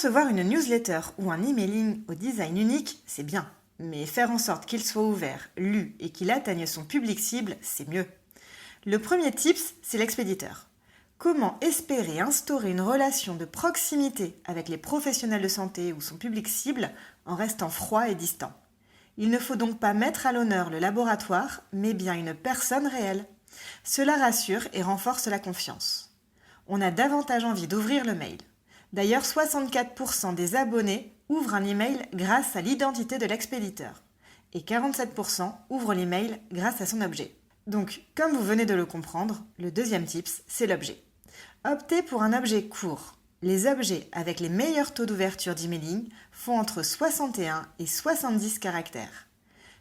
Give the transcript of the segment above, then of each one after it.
Concevoir une newsletter ou un emailing au design unique, c'est bien. Mais faire en sorte qu'il soit ouvert, lu et qu'il atteigne son public cible, c'est mieux. Le premier tips, c'est l'expéditeur. Comment espérer instaurer une relation de proximité avec les professionnels de santé ou son public cible en restant froid et distant? Il ne faut donc pas mettre à l'honneur le laboratoire, mais bien une personne réelle. Cela rassure et renforce la confiance. On a davantage envie d'ouvrir le mail. D'ailleurs, 64% des abonnés ouvrent un email grâce à l'identité de l'expéditeur et 47% ouvrent l'email grâce à son objet. Donc, comme vous venez de le comprendre, le deuxième tips, c'est l'objet. Optez pour un objet court. Les objets avec les meilleurs taux d'ouverture d'emailing font entre 61 et 70 caractères.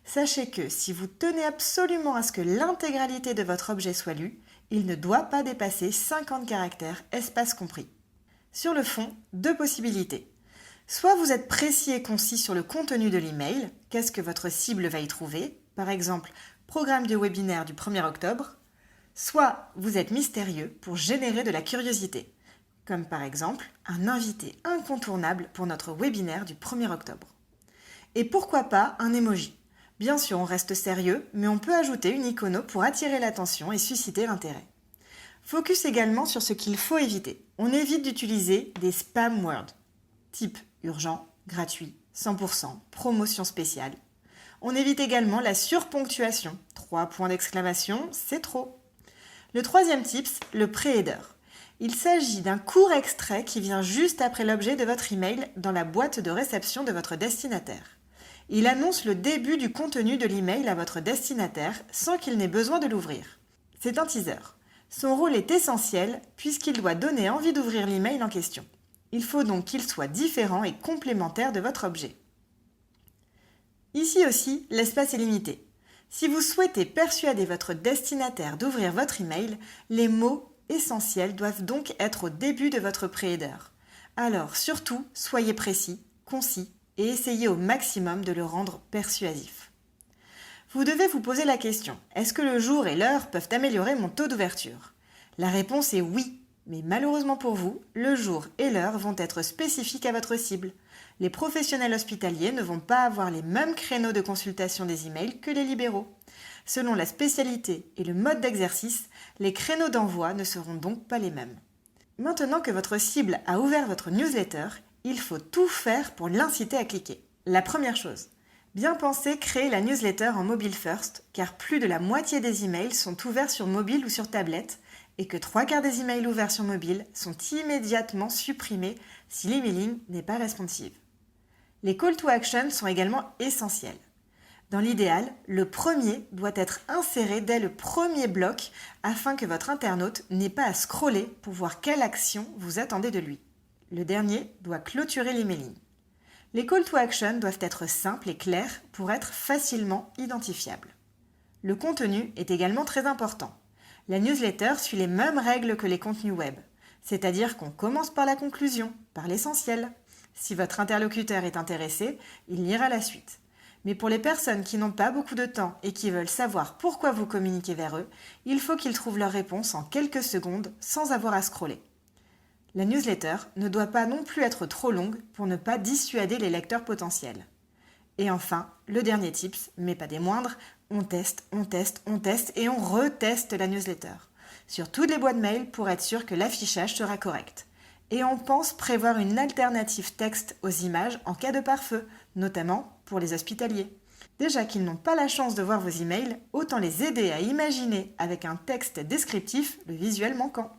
Sachez que si vous tenez absolument à ce que l'intégralité de votre objet soit lue, il ne doit pas dépasser 50 caractères, espace compris. Sur le fond, deux possibilités. Soit vous êtes précis et concis sur le contenu de l'email, qu'est-ce que votre cible va y trouver, par exemple, programme de webinaire du 1er octobre, soit vous êtes mystérieux pour générer de la curiosité, comme par exemple un invité incontournable pour notre webinaire du 1er octobre. Et pourquoi pas un emoji? Bien sûr, on reste sérieux, mais on peut ajouter une icono pour attirer l'attention et susciter l'intérêt. Focus également sur ce qu'il faut éviter. On évite d'utiliser des spam words, type urgent, gratuit, 100%, promotion spéciale. On évite également la surponctuation. 3 points d'exclamation, c'est trop. Le troisième tips, le pré-header. Il s'agit d'un court extrait qui vient juste après l'objet de votre email dans la boîte de réception de votre destinataire. Il annonce le début du contenu de l'email à votre destinataire sans qu'il n'ait besoin de l'ouvrir. C'est un teaser. Son rôle est essentiel puisqu'il doit donner envie d'ouvrir l'email en question. Il faut donc qu'il soit différent et complémentaire de votre objet. Ici aussi, l'espace est limité. Si vous souhaitez persuader votre destinataire d'ouvrir votre email, les mots essentiels doivent donc être au début de votre pré-header. Alors surtout, soyez précis, concis et essayez au maximum de le rendre persuasif. Vous devez vous poser la question, est-ce que le jour et l'heure peuvent améliorer mon taux d'ouverture? La réponse est oui, mais malheureusement pour vous, le jour et l'heure vont être spécifiques à votre cible. Les professionnels hospitaliers ne vont pas avoir les mêmes créneaux de consultation des emails que les libéraux. Selon la spécialité et le mode d'exercice, les créneaux d'envoi ne seront donc pas les mêmes. Maintenant que votre cible a ouvert votre newsletter, il faut tout faire pour l'inciter à cliquer. La première chose, bien penser créer la newsletter en mobile first, car plus de la moitié des emails sont ouverts sur mobile ou sur tablette, et que 3/4 des emails ouverts sur mobile sont immédiatement supprimés si l'emailing n'est pas responsive. Les call to action sont également essentiels. Dans l'idéal, le premier doit être inséré dès le premier bloc afin que votre internaute n'ait pas à scroller pour voir quelle action vous attendez de lui. Le dernier doit clôturer l'emailing. Les call to action doivent être simples et clairs pour être facilement identifiables. Le contenu est également très important. La newsletter suit les mêmes règles que les contenus web, c'est-à-dire qu'on commence par la conclusion, par l'essentiel. Si votre interlocuteur est intéressé, il lira la suite. Mais pour les personnes qui n'ont pas beaucoup de temps et qui veulent savoir pourquoi vous communiquez vers eux, il faut qu'ils trouvent leur réponse en quelques secondes sans avoir à scroller. La newsletter ne doit pas non plus être trop longue pour ne pas dissuader les lecteurs potentiels. Et enfin, le dernier tips, mais pas des moindres, on teste et on reteste la newsletter sur toutes les boîtes mail pour être sûr que l'affichage sera correct. Et on pense prévoir une alternative texte aux images en cas de pare-feu, notamment pour les hospitaliers. Déjà qu'ils n'ont pas la chance de voir vos emails, autant les aider à imaginer avec un texte descriptif le visuel manquant.